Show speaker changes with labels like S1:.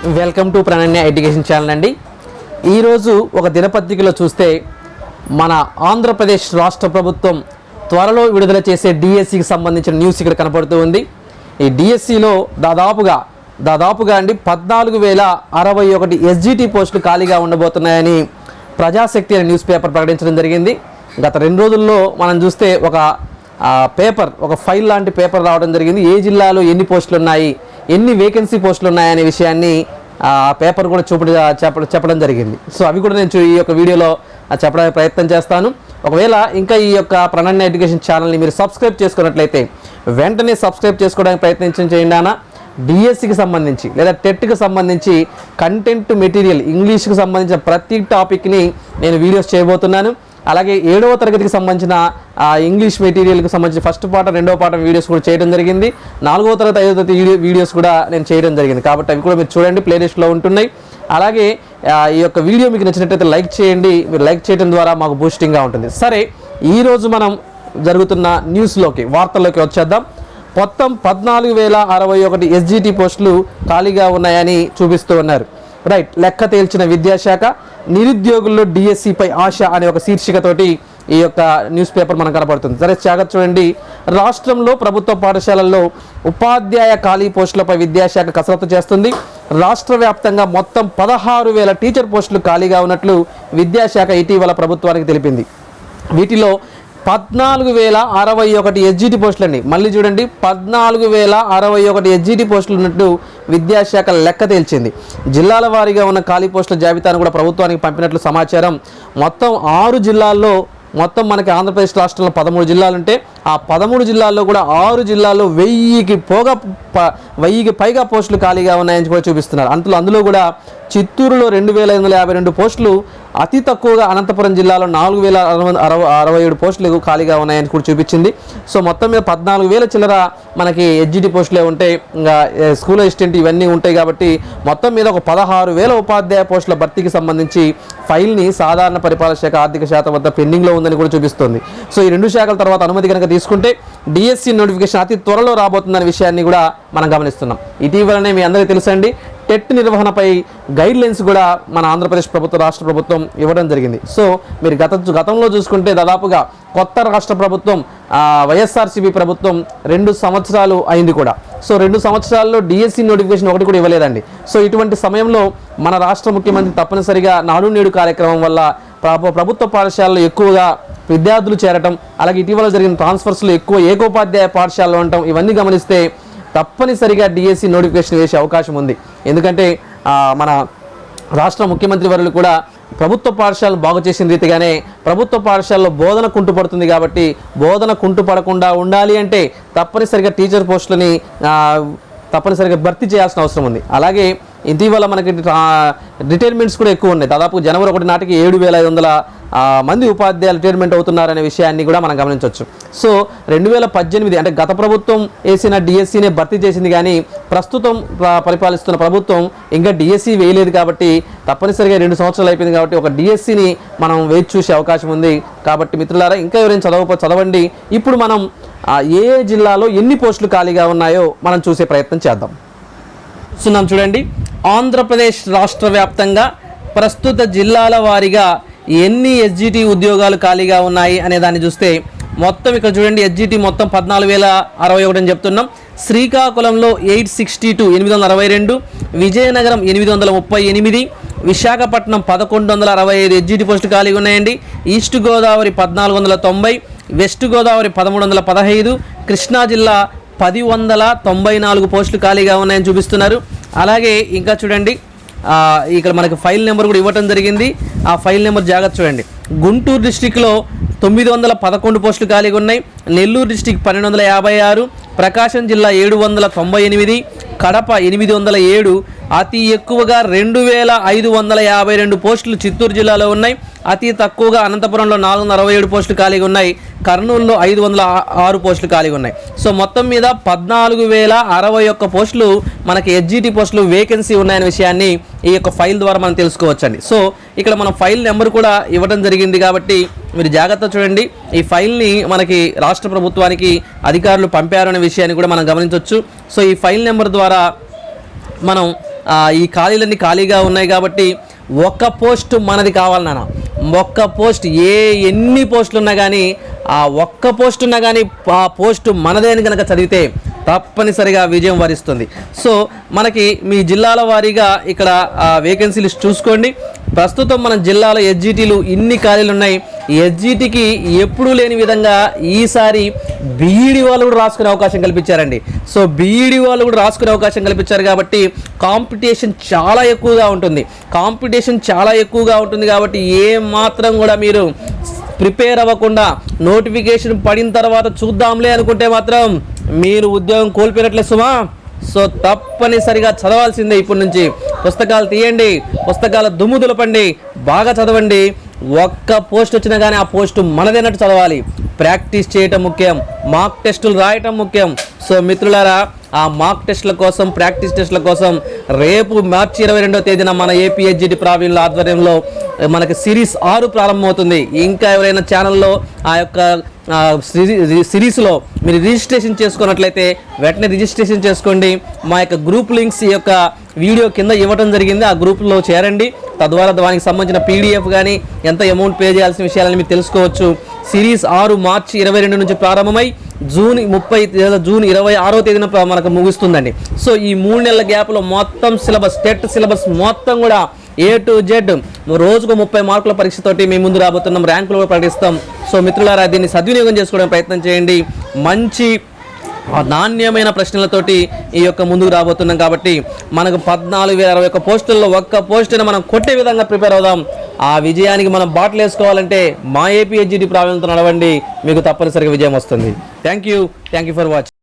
S1: Welcome to Prananya education channel అండి. ఈరోజు ఒక దినపత్రికలో చూస్తే మన ఆంధ్రప్రదేశ్ రాష్ట్ర ప్రభుత్వం త్వరలో విడుదల చేసే డిఎస్సికి సంబంధించిన న్యూస్ ఇక్కడ కనపడుతూ ఉంది. ఈ డిఎస్సిలో దాదాపుగా అండి 14,061 ఎస్జిటి పోస్టులు ఖాళీగా ఉండబోతున్నాయని ప్రజాశక్తి అనే న్యూస్ పేపర్ ప్రకటించడం జరిగింది. గత 2 రోజుల్లో మనం చూస్తే ఒక ఫైల్ లాంటి పేపర్ రావడం జరిగింది. ఏ జిల్లాలో ఎన్ని పోస్టులు ఉన్నాయి, ఎన్ని వేకెన్సీ పోస్టులు ఉన్నాయనే విషయాన్ని ఆ పేపర్ కూడా చెప్పడం జరిగింది. సో అవి కూడా నేను ఈ యొక్క వీడియోలో చెప్పడానికి ప్రయత్నం చేస్తాను. ఒకవేళ ఇంకా ఈ యొక్క ప్రణన్య ఎడ్యుకేషన్ ఛానల్ని మీరు సబ్స్క్రైబ్ చేసుకున్నట్లయితే వెంటనే సబ్స్క్రైబ్ చేసుకోవడానికి ప్రయత్నం చేయండి అన్న. డిఎస్సికి సంబంధించి లేదా టెట్కి సంబంధించి కంటెంట్ మెటీరియల్ ఇంగ్లీష్కి సంబంధించిన ప్రతి టాపిక్ని నేను వీడియోస్ చేయబోతున్నాను. అలాగే 7వ తరగతికి సంబంధించిన ఇంగ్లీష్ మెటీరియల్కి సంబంధించి ఫస్ట్ పాఠం 2వ పాఠం వీడియోస్ కూడా చేయడం జరిగింది. 4వ తరగతి 5వ తరగతి వీడియోస్ కూడా నేను చేయడం జరిగింది. కాబట్టి అవి కూడా మీరు చూడండి, ప్లేలిస్ట్లో ఉంటున్నాయి. అలాగే ఈ యొక్క వీడియో మీకు నచ్చినట్లయితే లైక్ చేయండి. మీరు లైక్ చేయడం ద్వారా మాకు బూస్టింగ్గా ఉంటుంది. సరే, ఈరోజు మనం జరుగుతున్న వార్తల్లోకి వచ్చేద్దాం. మొత్తం 14,061 ఎస్జిటి పోస్టులు ఖాళీగా ఉన్నాయని చూపిస్తూ ఉన్నారు. రైట్, లెక్క తేల్చిన విద్యాశాఖ, నిరుద్యోగుల్లో డిఎస్సిపై ఆశ అనే ఒక శీర్షికతోటి ఈ యొక్క న్యూస్ పేపర్ మనకు కనబడుతుంది. సరే, జాగ్రత్త చూడండి. రాష్ట్రంలో ప్రభుత్వ పాఠశాలల్లో ఉపాధ్యాయ ఖాళీ పోస్టులపై విద్యాశాఖ కసరత్తు చేస్తుంది. రాష్ట్ర వ్యాప్తంగా మొత్తం 16,000 టీచర్ పోస్టులు ఖాళీగా ఉన్నట్లు విద్యాశాఖ ఇటీవల ప్రభుత్వానికి తెలిపింది. వీటిలో 14,061 ఎస్జిటి పోస్టులు అండి. మళ్ళీ చూడండి, 14,061 ఎస్జిటి పోస్టులు ఉన్నట్టు విద్యాశాఖ లెక్క తేల్చింది. జిల్లాల వారీగా ఉన్న ఖాళీ పోస్టుల జాబితాను కూడా ప్రభుత్వానికి పంపినట్లు సమాచారం. మొత్తం 6 జిల్లాల్లో మనకి ఆంధ్రప్రదేశ్ రాష్ట్రంలో 13 జిల్లాలు ఉంటే ఆ 13 జిల్లాల్లో కూడా 6 జిల్లాల్లో 1000కి పైగా పోస్టులు ఖాళీగా ఉన్నాయని కూడా చూపిస్తున్నారు. అందులో కూడా చిత్తూరులో 2,552 పోస్టులు, అతి తక్కువగా అనంతపురం జిల్లాలో 4,667 పోస్టులు ఖాళీగా ఉన్నాయని కూడా చూపించింది. సో మొత్తం మీద 14,000 చిల్లర మనకి ఎస్జిటి పోస్టులే ఉంటాయి. ఇంకా స్కూల్ అసిస్టెంట్ ఇవన్నీ ఉంటాయి. కాబట్టి మొత్తం మీద ఒక 16,000 ఉపాధ్యాయ పోస్టుల భర్తీకి సంబంధించి ఫైల్ని సాధారణ పరిపాలన శాఖ, ఆర్థిక శాఖ వద్ద పెండింగ్లో ఉందని కూడా చూపిస్తుంది. సో ఈ 2 శాఖల తర్వాత అనుమతి కనుక తీసుకుంటే డిఎస్సి నోటిఫికేషన్ అతి త్వరలో రాబోతుందనే విషయాన్ని కూడా మనం గమనిస్తున్నాం. ఇటీవలనే మీ అందరికీ తెలుసండి, టెట్ నిర్వహణపై గైడ్లైన్స్ కూడా మన ఆంధ్రప్రదేశ్ రాష్ట్ర ప్రభుత్వం ఇవ్వడం జరిగింది. సో మీరు గతంలో చూసుకుంటే దాదాపుగా కొత్త రాష్ట్ర ప్రభుత్వం వైఎస్ఆర్సీపీ ప్రభుత్వం 2 సంవత్సరాలు అయింది కూడా. సో 2 సంవత్సరాల్లో డిఎస్సి నోటిఫికేషన్ ఒకటి కూడా ఇవ్వలేదండి. సో ఇటువంటి సమయంలో మన రాష్ట్ర ముఖ్యమంత్రి తప్పనిసరిగా నాడు నేడు కార్యక్రమం వల్ల ప్రభుత్వ పాఠశాలలో ఎక్కువగా విద్యార్థులు చేరటం, అలాగే ఇటీవల జరిగిన ట్రాన్స్ఫర్స్లో ఎక్కువ ఏకోపాధ్యాయ పాఠశాలలో ఉండటం, ఇవన్నీ గమనిస్తే తప్పనిసరిగా డిఎస్సి నోటిఫికేషన్ వేసే అవకాశం ఉంది. ఎందుకంటే మన రాష్ట్ర ముఖ్యమంత్రి వర్యులు కూడా ప్రభుత్వ పాఠశాలను బాగు చేసిన రీతిగానే ప్రభుత్వ పాఠశాలలో బోధన కుంటుపడుతుంది. కాబట్టి బోధన కుంటుపడకుండా ఉండాలి అంటే తప్పనిసరిగా టీచర్ పోస్టులని తప్పనిసరిగా భర్తీ చేయాల్సిన అవసరం ఉంది. అలాగే ఇటీవల మనకి రిటైర్మెంట్స్ కూడా ఎక్కువ ఉన్నాయి. దాదాపు జనవరి 1 నాటికి 7,500 మంది ఉపాధ్యాయులు రిటైర్మెంట్ అవుతున్నారనే విషయాన్ని కూడా మనం గమనించవచ్చు. సో 2018 అంటే గత ప్రభుత్వం వేసిన డిఎస్సినే భర్తీ చేసింది, కానీ ప్రస్తుతం పరిపాలిస్తున్న ప్రభుత్వం ఇంకా డిఎస్సి వేయలేదు. కాబట్టి తప్పనిసరిగా 2 సంవత్సరాలు అయిపోయింది. కాబట్టి ఒక డిఎస్సిని మనం వేచి చూసే అవకాశం ఉంది. కాబట్టి మిత్రులారా, ఇంకా ఎవరైనా చదవండి. ఇప్పుడు మనం ఏ జిల్లాలో ఎన్ని పోస్టులు ఖాళీగా ఉన్నాయో మనం చూసే ప్రయత్నం చేద్దాం. చూడండి, ఆంధ్రప్రదేశ్ రాష్ట్ర వ్యాప్తంగా ప్రస్తుత జిల్లాల వారీగా ఎన్ని ఎస్జిటి ఉద్యోగాలు ఖాళీగా ఉన్నాయి అనే దాన్ని చూస్తే మొత్తం ఇక్కడ చూడండి, ఎస్జిటి మొత్తం 14,061 అని చెప్తున్నాం. శ్రీకాకుళంలో 862, విజయనగరం 838, విశాఖపట్నం 1165 ఎస్జిటి పోస్టులు ఖాళీగా ఉన్నాయండి. ఈస్ట్ గోదావరి 1490, వెస్ట్ గోదావరి 1315, కృష్ణా జిల్లా 1094 పోస్టులు ఖాళీగా ఉన్నాయని చూపిస్తున్నారు. అలాగే ఇంకా చూడండి, ఇక్కడ మనకి ఫైల్ నెంబర్ కూడా ఇవ్వటం జరిగింది. ఆ ఫైల్ నెంబర్ జాగ్రత్త చూడండి. గుంటూరు డిస్టిక్లో 911 పోస్టులు ఖాళీగా ఉన్నాయి. నెల్లూరు డిస్టిక్ 1256, ప్రకాశం జిల్లా 798, కడప 807, అతి ఎక్కువగా 2,552 పోస్టులు చిత్తూరు జిల్లాలో ఉన్నాయి. అతి తక్కువగా అనంతపురంలో 467 పోస్టులు ఖాళీగా ఉన్నాయి. కర్నూలులో 506 పోస్టులు ఖాళీగా ఉన్నాయి. సో మొత్తం మీద 14,061 పోస్టులు మనకి ఎస్జిటి పోస్టులు వేకెన్సీ ఉన్నాయనే విషయాన్ని ఈ యొక్క ఫైల్ ద్వారా మనం తెలుసుకోవచ్చండి. సో ఇక్కడ మన ఫైల్ నెంబర్ కూడా ఇవ్వడం జరిగింది. కాబట్టి మీరు జాగ్రత్త చూడండి. ఈ ఫైల్ని మనకి రాష్ట్ర ప్రభుత్వానికి అధికారులు పంపారు అనే విషయాన్ని కూడా మనం గమనించవచ్చు. సో ఈ ఫైల్ నెంబర్ ద్వారా మనం ఈ ఖాళీలన్నీ ఖాళీగా ఉన్నాయి కాబట్టి ఒక్క పోస్ట్ మనది కావాలి నాన్న. ఒక్క పోస్ట్ ఎన్ని పోస్టులు ఉన్నా కానీ ఆ ఒక్క పోస్ట్ ఉన్నా కానీ ఆ పోస్టు మనదే అని కనుక చదివితే తప్పనిసరిగా విజయం వరిస్తుంది. సో మనకి మీ జిల్లాల వారీగా ఇక్కడ వేకెన్సీ లిస్ట్ చూసుకోండి. ప్రస్తుతం మన జిల్లాలో ఎస్జిటీలు ఇన్ని ఖాళీలు ఉన్నాయి. ఎస్జిటికి ఎప్పుడూ లేని విధంగా ఈసారి బీఈడి వాళ్ళు కూడా రాసుకునే అవకాశం కల్పించారండి. సో బీఈడి వాళ్ళు కూడా రాసుకునే అవకాశం కల్పించారు కాబట్టి కాంపిటీషన్ చాలా ఎక్కువగా ఉంటుంది కాబట్టి ఏ మాత్రం కూడా మీరు ప్రిపేర్ అవ్వకుండా నోటిఫికేషన్ పడిన తర్వాత చూద్దాంలే అనుకుంటే మాత్రం మీరు ఉద్యోగం కోల్పోయినట్లే సుమా. సో తప్పనిసరిగా చదవాల్సిందే. ఇప్పటి నుంచి పుస్తకాలు తీయండి, పుస్తకాల దుమ్ము దులపండి, బాగా చదవండి. ఒక్క పోస్ట్ వచ్చినా కానీ ఆ పోస్టు మనదైనట్టు చదవాలి. ప్రాక్టీస్ చేయటం ముఖ్యం, మాక్ టెస్టులు రాయటం ముఖ్యం. సో మిత్రులారా, ఆ మాక్ టెస్టుల కోసం, ప్రాక్టీస్ టెస్టుల కోసం రేపు మార్చి 22వ తేదీన మన ఏపీహెచ్జిటి ప్రావీణ్యుల ఆధ్వర్యంలో మనకి సిరీస్ 6 ప్రారంభమవుతుంది. ఇంకా ఎవరైనా ఛానల్లో ఆ యొక్క సిరీస్లో మీరు రిజిస్ట్రేషన్ చేసుకున్నట్లయితే వెంటనే రిజిస్ట్రేషన్ చేసుకోండి. మా యొక్క గ్రూప్ లింక్స్ ఈ యొక్క వీడియో కింద ఇవ్వడం జరిగింది. ఆ గ్రూప్లో చేరండి. తద్వారా దానికి సంబంధించిన పీడిఎఫ్ కానీ ఎంత అమౌంట్ పే చేయాల్సిన విషయాలని మీరు తెలుసుకోవచ్చు. సిరీస్ 6 మార్చి 22 నుంచి ప్రారంభమై జూన్ 26వ తేదీన మనకు ముగుస్తుందండి. సో ఈ 3 నెలల గ్యాప్లో మొత్తం సిలబస్, టెట్ సిలబస్ మొత్తం కూడా A to Z రోజుకు 30 మార్కుల పరీక్షతోటి మేము ముందు రాబోతున్నాం. ర్యాంకులు కూడా ప్రకటిస్తాం. సో మిత్రులారా, దీన్ని సద్వినియోగం చేసుకోవడానికి ప్రయత్నం చేయండి. మంచి నాణ్యమైన ప్రశ్నలతోటి ఈ యొక్క ముందుకు రాబోతున్నాం కాబట్టి మనకు 14,061 పోస్టుల్లో ఒక్క పోస్టుని మనం కొట్టే విధంగా ప్రిపేర్ అవుదాం. ఆ విజయానికి మనం బాటలు వేసుకోవాలంటే మా ఏపీహెచ్జిటి ప్రావీణ్యంతో నడవండి. మీకు తప్పనిసరిగా విజయం వస్తుంది. Thank you for watching.